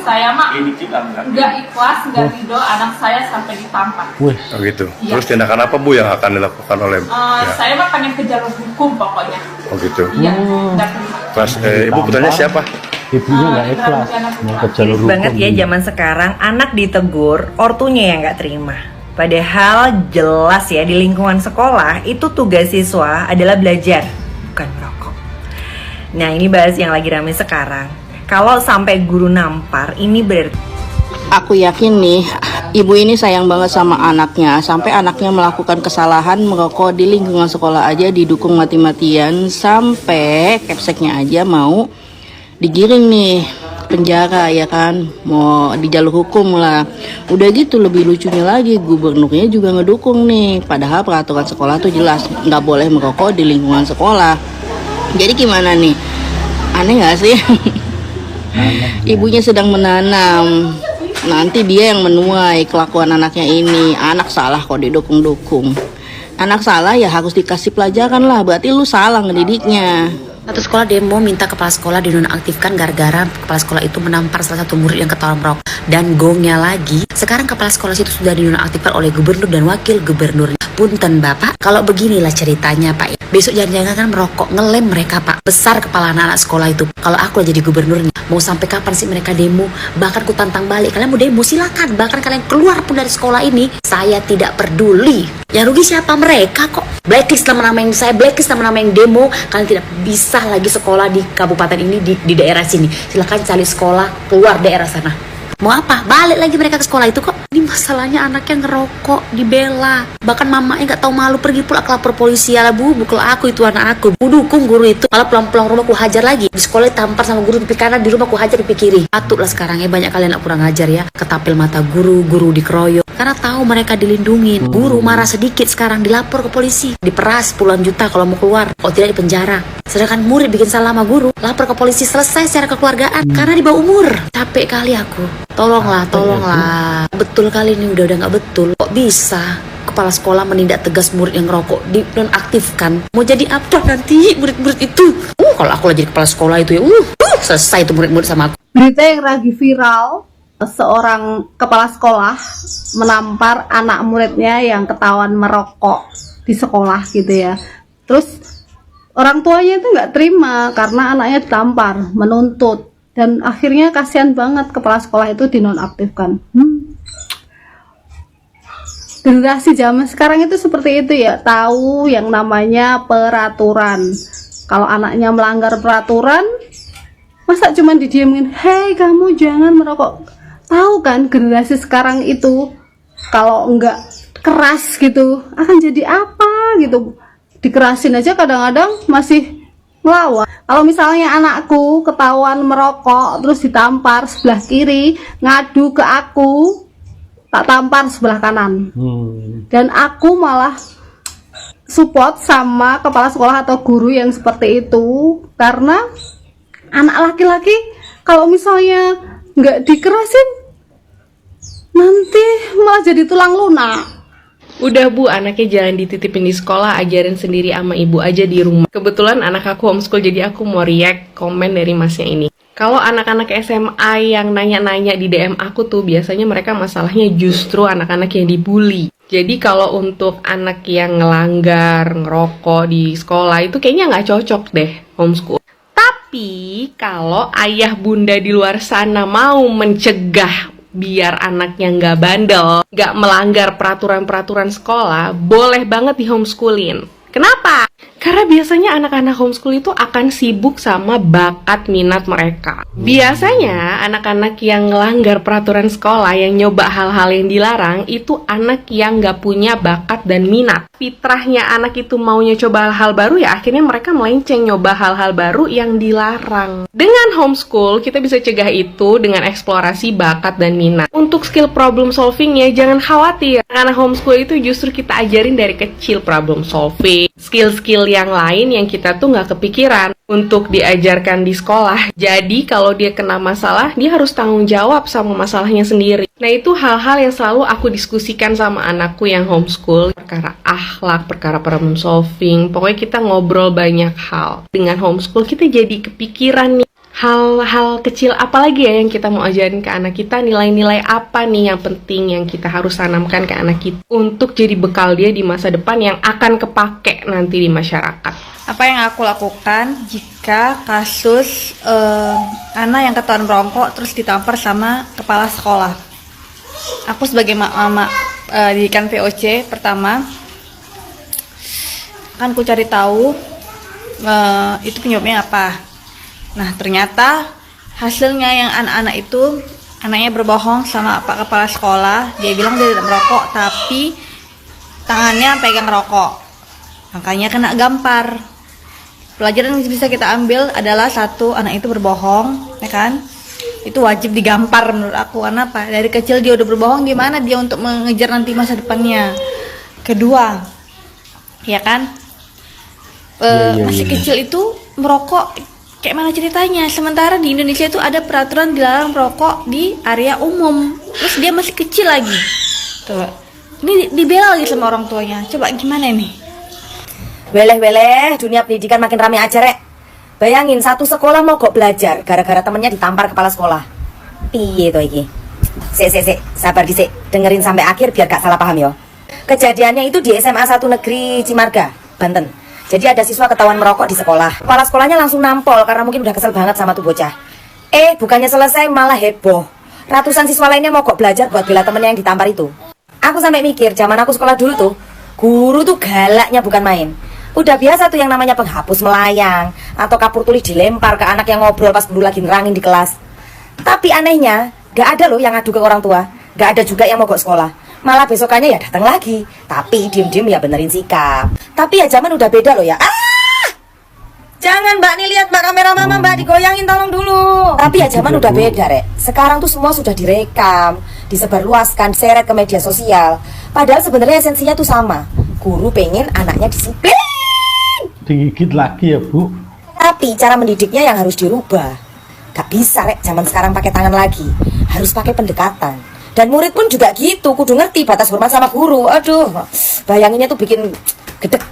saya mah nggak ikhlas, nggak ridho anak saya sampai ditampar. Oh gitu. Iya. Terus tindakan apa Bu yang akan dilakukan oleh Saya mah pengen ke jalur hukum pokoknya. Oh gitu. Iya, nggak terima. Pas Ibu bertanya siapa? Ibunya nggak ikhlas mau ke jalur hukum Banget ya zaman sekarang anak ditegur, ortunya yang nggak terima. Padahal jelas ya di lingkungan sekolah itu tugas siswa adalah belajar, bukan merokok. Nah ini bahas yang lagi rame sekarang. Kalau sampai guru nampar, ini berarti Aku yakin nih, ibu ini sayang banget sama anaknya. Sampai anaknya melakukan kesalahan merokok di lingkungan sekolah aja didukung mati-matian. Sampai kepseknya aja mau digiring nih penjara ya kan, mau di jalur hukum lah. Udah gitu lebih lucunya lagi, gubernurnya juga ngedukung nih. Padahal peraturan sekolah tuh jelas nggak boleh merokok di lingkungan sekolah. Jadi gimana nih? Aneh nggak sih? Ibunya sedang menanam, nanti dia yang menuai kelakuan anaknya ini. Anak salah kok didukung-dukung. Anak salah ya harus dikasih pelajaran lah. Berarti lu salah ngedidiknya. Satu sekolah demo minta kepala sekolah dinonaktifkan gara-gara kepala sekolah itu menampar salah satu murid yang ketahuan merokok. Dan gongnya lagi, sekarang kepala sekolah itu sudah dinonaktifkan oleh gubernur dan wakil gubernurnya. Punten Bapak, kalau beginilah ceritanya Pak ya. Besok jangan-jangan kan merokok, ngelem mereka Pak. Besar kepala anak-anak sekolah itu. Kalau aku jadi gubernurnya, mau sampai kapan sih mereka demo? Bahkan ku tantang balik, kalian mau demo silakan. Bahkan kalian keluar pun dari sekolah ini, saya tidak peduli. Yang rugi siapa? Mereka kok. Blacklist nama-nama yang saya, blacklist nama-nama yang demo. Kalian tidak bisa lagi sekolah di kabupaten ini, di daerah sini. Silakan cari sekolah keluar daerah sana. Mau apa? Balik lagi mereka ke sekolah itu kok. Ini masalahnya anaknya ngerokok, dibela. Bahkan mamanya nggak tahu malu pergi pula ke lapor polisi. Ya Bu, bukan aku itu anak aku. Bu dukung guru itu. Malah pulang-pulang rumah ku hajar lagi. Di sekolah tampar sama guru pipi kanan, di rumah ku hajar pipi kiri. Patutlah sekarang ya banyak kalian yang kurang ajar ya. Ketapel mata guru, guru dikeroyok. Karena tahu mereka dilindungin. Guru marah sedikit sekarang dilapor ke polisi. Diperas puluhan juta kalau mau keluar. Kalau tidak di penjara. Sedangkan murid bikin salah sama guru, lapor ke polisi, selesai secara kekeluargaan. Karena di bawah umur. Capek kali aku. Tolonglah. Betul kali ini udah nggak betul. Kok bisa kepala sekolah menindak tegas murid yang ngerokok, dinonaktifkan? Mau jadi apa nanti murid-murid itu? Kalau aku lagi jadi kepala sekolah itu ya, selesai itu murid-murid sama aku. Berita yang lagi viral, seorang kepala sekolah menampar anak muridnya yang ketahuan merokok di sekolah gitu ya. Terus orang tuanya itu nggak terima karena anaknya ditampar, menuntut. Dan akhirnya kasihan banget kepala sekolah itu dinonaktifkan. Generasi zaman sekarang itu seperti itu ya, tahu yang namanya peraturan. Kalau anaknya melanggar peraturan, masa cuma didiemin, hei kamu jangan merokok. Tahu kan generasi sekarang itu kalau enggak keras gitu akan jadi apa gitu. Dikerasin aja kadang-kadang masih ngelawan. Kalau misalnya anakku ketahuan merokok terus ditampar sebelah kiri, ngadu ke aku, tak tampar sebelah kanan. Dan aku malah support sama kepala sekolah atau guru yang seperti itu, karena anak laki-laki kalau misalnya nggak dikerasin nanti malah jadi tulang lunak. Udah Bu, anaknya jangan dititipin di sekolah, ajarin sendiri sama ibu aja di rumah. Kebetulan anak aku homeschool, jadi aku mau react komen dari masnya ini. Kalau anak-anak SMA yang nanya-nanya di DM aku tuh, biasanya mereka masalahnya justru anak-anak yang dibully. Jadi kalau untuk anak yang ngelanggar, ngerokok di sekolah, itu kayaknya nggak cocok deh homeschool. Tapi kalau ayah bunda di luar sana mau mencegah biar anaknya nggak bandel, nggak melanggar peraturan-peraturan sekolah, boleh banget di homeschooling. Kenapa? Karena biasanya anak-anak homeschool itu akan sibuk sama bakat minat mereka. Biasanya anak-anak yang ngelanggar peraturan sekolah, yang nyoba hal-hal yang dilarang, itu anak yang nggak punya bakat dan minat. Fitrahnya anak itu maunya coba hal-hal baru, ya akhirnya mereka melenceng nyoba hal-hal baru yang dilarang. Dengan homeschool, kita bisa cegah itu dengan eksplorasi bakat dan minat. Untuk skill problem solving ya, jangan khawatir. Karena homeschool itu justru kita ajarin dari kecil problem solving, skill-skill yang lain yang kita tuh nggak kepikiran untuk diajarkan di sekolah. Jadi kalau dia kena masalah, dia harus tanggung jawab sama masalahnya sendiri. Nah itu hal-hal yang selalu aku diskusikan sama anakku yang homeschool. Perkara akhlak, perkara problem solving, pokoknya kita ngobrol banyak hal. Dengan homeschool kita jadi kepikiran nih, hal-hal kecil apa lagi ya yang kita mau ajarin ke anak kita, nilai-nilai apa nih yang penting yang kita harus tanamkan ke anak kita untuk jadi bekal dia di masa depan yang akan kepake nanti di masyarakat. Apa yang aku lakukan jika kasus anak yang ketahuan merokok terus ditampar sama kepala sekolah? Aku sebagai mama didikan VOC pertama kan ku cari tahu itu penyebabnya apa. Nah ternyata hasilnya yang anak-anak itu anaknya berbohong sama pak kepala sekolah. Dia bilang dia tidak merokok tapi tangannya pegang rokok, makanya kena gampar. Pelajaran yang bisa kita ambil adalah satu, anak itu berbohong, ya kan? Itu wajib digampar menurut aku. Karena apa? Dari kecil dia udah berbohong, gimana dia untuk mengejar nanti masa depannya? Kedua, ya kan? Masih kecil itu merokok, kayak mana ceritanya? Sementara di Indonesia itu ada peraturan dilarang merokok di area umum. Terus dia masih kecil lagi. Tuh, ini dibela lagi sama orang tuanya. Coba gimana nih? Weleh, dunia pendidikan makin rame aja, Rek. Bayangin, satu sekolah mogok belajar gara-gara temennya ditampar kepala sekolah. Piye to iki? Sik, sabar dhisik. Dengerin sampai akhir biar gak salah paham yo. Kejadiannya itu di SMA 1 Negeri Cimarga, Banten. Jadi ada siswa ketahuan merokok di sekolah. Kepala sekolahnya langsung nampol karena mungkin udah kesel banget sama tuh bocah. Bukannya selesai malah heboh. Ratusan siswa lainnya mogok belajar buat bela temennya yang ditampar itu. Aku sampai mikir, zaman aku sekolah dulu tuh, guru tuh galaknya bukan main. Udah biasa tuh yang namanya penghapus melayang atau kapur tulis dilempar ke anak yang ngobrol pas guru lagi nerangin di kelas. Tapi anehnya, gak ada loh yang ngadu ke orang tua. Gak ada juga yang mogok sekolah. Malah besokannya ya datang lagi. Tapi diem-diem ya benerin sikap. Tapi ya zaman udah beda loh ya. Jangan Mbak nih, lihat Mbak kamera mama Mbak, digoyangin tolong dulu. Tapi ya zaman udah beda, Rek. Sekarang tuh semua sudah direkam, disebarluaskan, diseret ke media sosial. Padahal sebenarnya esensinya tuh sama. Guru pengen anaknya disiplin. Digigit lagi ya Bu. Tapi cara mendidiknya yang harus dirubah. Gak bisa, Rek, zaman sekarang pakai tangan lagi. Harus pakai pendekatan. Dan murid pun juga gitu, kudu ngerti batas hormat sama guru. Aduh, bayanginnya tuh bikin gedek.